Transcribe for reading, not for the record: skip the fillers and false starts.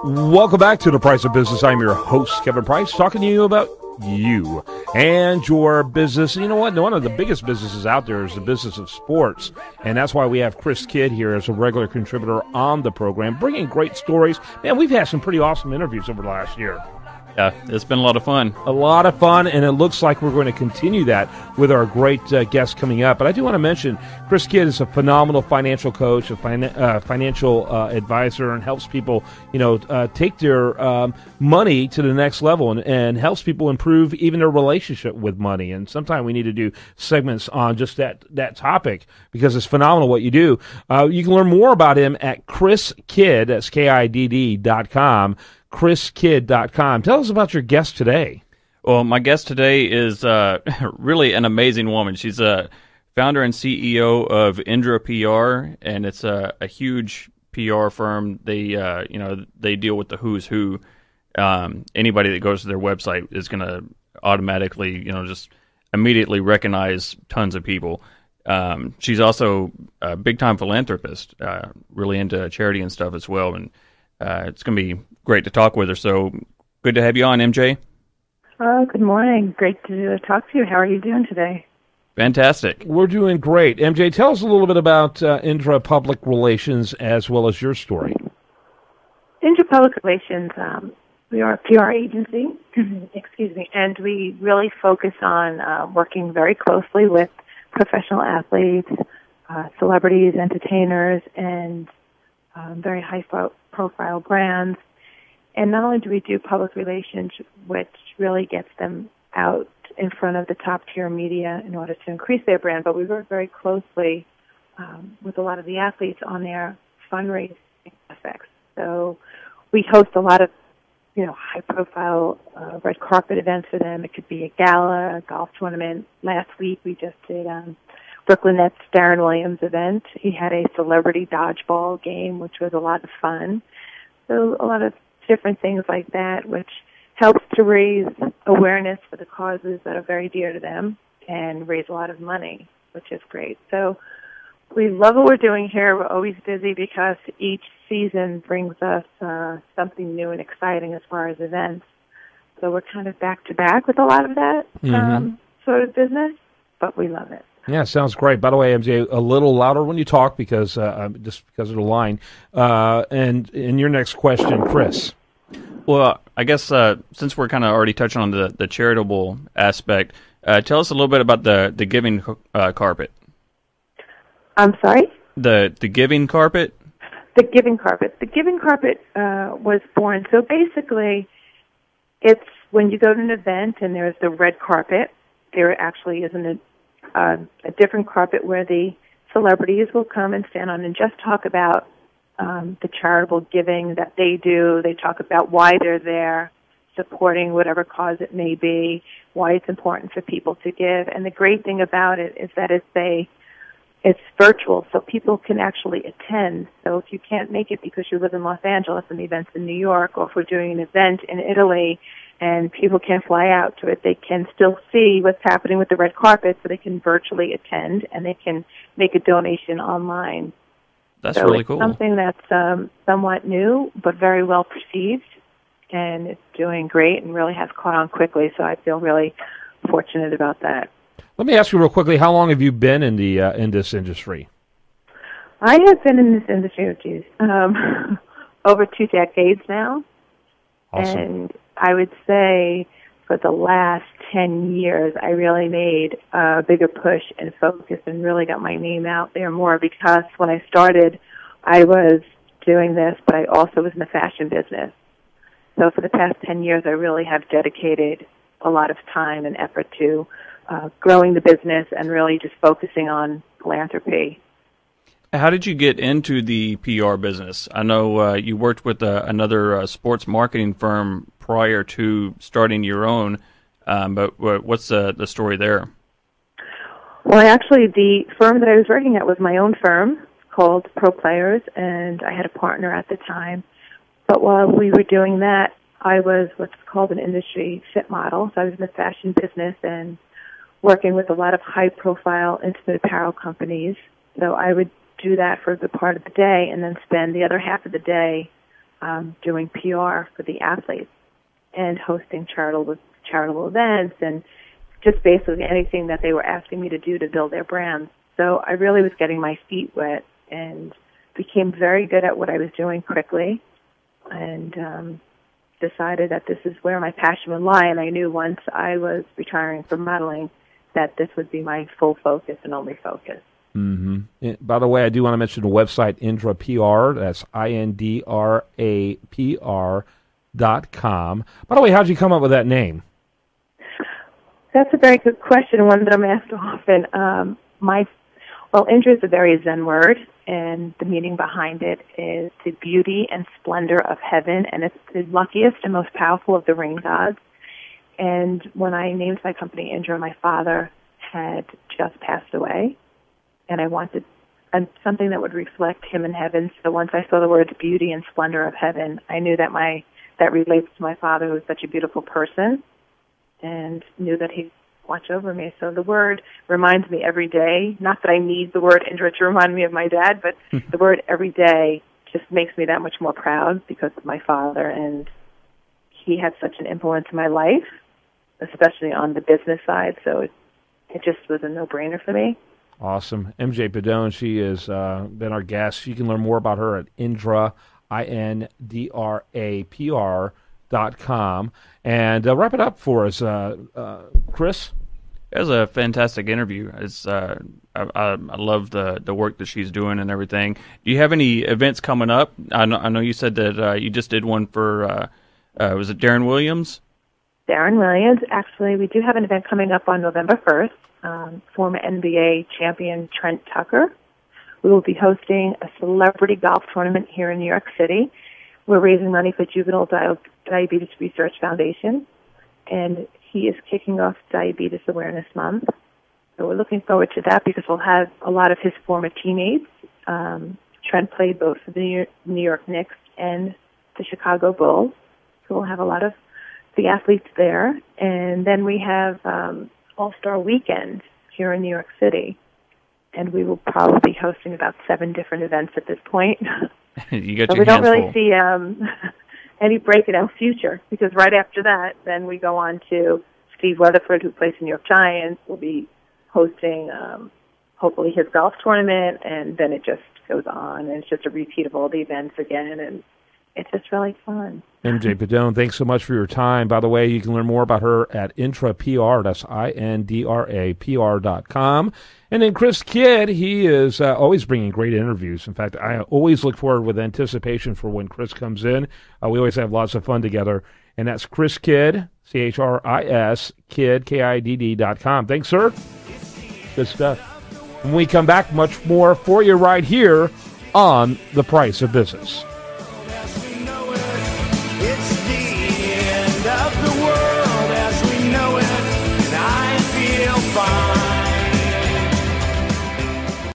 Welcome back to The Price of Business. I'm your host, Kevin Price, talking to you about you and your business. You know what? One of the biggest businesses out there is the business of sports, and that's why we have Chris Kidd here as a regular contributor on the program, bringing great stories. Man, we've had some pretty awesome interviews over the last year. Yeah, it's been a lot of fun. A lot of fun, and it looks like we're going to continue that with our great guests coming up. But I do want to mention, Chris Kidd is a phenomenal financial coach, a financial advisor, and helps people, take their money to the next level and helps people improve even their relationship with money. And sometimes we need to do segments on just that topic because it's phenomenal what you do. You can learn more about him at Chris Kidd, that's KIDD.com. ChrisKidd.com. Tell us about your guest today. Well, my guest today is really an amazing woman. She's a founder and CEO of Indra PR, and it's a huge PR firm. They deal with the who's who. Anybody that goes to their website is going to automatically, just immediately recognize tons of people. She's also a big-time philanthropist, really into charity and stuff as well, and it's going to be great to talk with her. So good to have you on, MJ. Oh, good morning. Great to talk to you. How are you doing today? Fantastic. We're doing great. MJ, tell us a little bit about Indra Public Relations as well as your story. Indra Public Relations, we are a PR agency, and we really focus on working very closely with professional athletes, celebrities, entertainers, and very high-profile brands. And not only do we do public relations, which really gets them out in front of the top-tier media in order to increase their brand, but we work very closely with a lot of the athletes on their fundraising aspects. So we host a lot of, high-profile red carpet events for them. It could be a gala, a golf tournament. Last week we just did Brooklyn Nets Darren Williams event. He had a celebrity dodgeball game, which was a lot of fun. So a lot of different things like that, which helps to raise awareness for the causes that are very dear to them and raise a lot of money, which is great. So we love what we're doing here. We're always busy because each season brings us something new and exciting as far as events. So we're kind of back-to-back with a lot of that sort of business, but we love it. Yeah, sounds great. By the way, MJ, a little louder when you talk because just because of the line. And in your next question, Chris. Well, I guess since we're kind of already touching on the charitable aspect, tell us a little bit about the giving carpet. I'm sorry? The giving carpet? The giving carpet. The giving carpet was born. So basically, it's when you go to an event and there's the red carpet, there actually isn't a different carpet where the celebrities will come and stand on and just talk about the charitable giving that they do. They talk about why they're there, supporting whatever cause it may be, why it's important for people to give. And the great thing about it is that it's virtual, so people can actually attend. So if you can't make it because you live in Los Angeles and the event's in New York, or if we're doing an event in Italy and people can't fly out to it, they can still see what's happening with the red carpet, so they can virtually attend and they can make a donation online. That's really cool. It's something that's somewhat new, but very well perceived, and it's doing great and really has caught on quickly, so I feel really fortunate about that. Let me ask you real quickly, how long have you been in this industry? I have been in this industry, over 2 decades now. Awesome. And I would say for the last 10 years, I really made a bigger push and focus and really got my name out there more, because when I started, I was doing this, but I also was in the fashion business. So for the past 10 years, I really have dedicated a lot of time and effort to growing the business and really just focusing on philanthropy. How did you get into the PR business? I know you worked with another sports marketing firm prior to starting your own, but what's the story there? Well, actually, the firm that I was working at was my own firm called Pro Players, and I had a partner at the time. But while we were doing that, I was what's called an industry fit model. So I was in the fashion business and working with a lot of high-profile intimate apparel companies. So I would do that for a good part of the day and then spend the other half of the day doing PR for the athletes and hosting charitable events and just basically anything that they were asking me to do to build their brands. So I really was getting my feet wet and became very good at what I was doing quickly, and decided that this is where my passion would lie. And I knew once I was retiring from modeling that this would be my full focus and only focus. Mm-hmm. By the way, I do want to mention the website Indra PR. That's INDRAPR.com. By the way, how'd you come up with that name? That's a very good question, one that I'm asked often. Indra is a very Zen word, and the meaning behind it is the beauty and splendor of heaven, and it's the luckiest and most powerful of the rain gods. And when I named my company Indra, my father had just passed away, and I wanted something that would reflect him in heaven. So once I saw the words beauty and splendor of heaven, I knew that that relates to my father, who was such a beautiful person, and knew that he'd watch over me. So the word reminds me every day, not that I need the word Indra to remind me of my dad, but the word every day just makes me that much more proud because of my father, and he had such an influence in my life, especially on the business side, so it just was a no-brainer for me. Awesome. MJ Pedone, she has been our guest. You can learn more about her at Indra, INDRAPR.com. And wrap it up for us, Chris. It was a fantastic interview. I love the work that she's doing and everything. Do you have any events coming up? I know you said that you just did one for, was it Darren Williams? Darren Williams. Actually, we do have an event coming up on November 1st. Former NBA champion Trent Tucker. We will be hosting a celebrity golf tournament here in New York City. We're raising money for Juvenile Diabetes Research Foundation, and he is kicking off Diabetes Awareness Month. So we're looking forward to that because we'll have a lot of his former teammates. Trent played both for the New York Knicks and the Chicago Bulls, so we'll have a lot of the athletes there. And then we have All-Star Weekend here in New York City, and we will probably be hosting about 7 different events at this point. You got so your we don't really full. see any break in our future, because right after that, then we go on to Steve Weatherford, who plays in New York Giants. Will be hosting, hopefully, his golf tournament, and then it just goes on, and it's just a repeat of all the events again, and it's just really fun. MJ Pedone, thanks so much for your time. By the way, you can learn more about her at Indra PR. That's INDRAPR.com. And then Chris Kidd, he is always bringing great interviews. In fact, I always look forward with anticipation for when Chris comes in. We always have lots of fun together. And that's Chris Kidd, CHRIS, Kidd, KIDD.com. Thanks, sir. Good stuff. When we come back, much more for you right here on The Price of Business.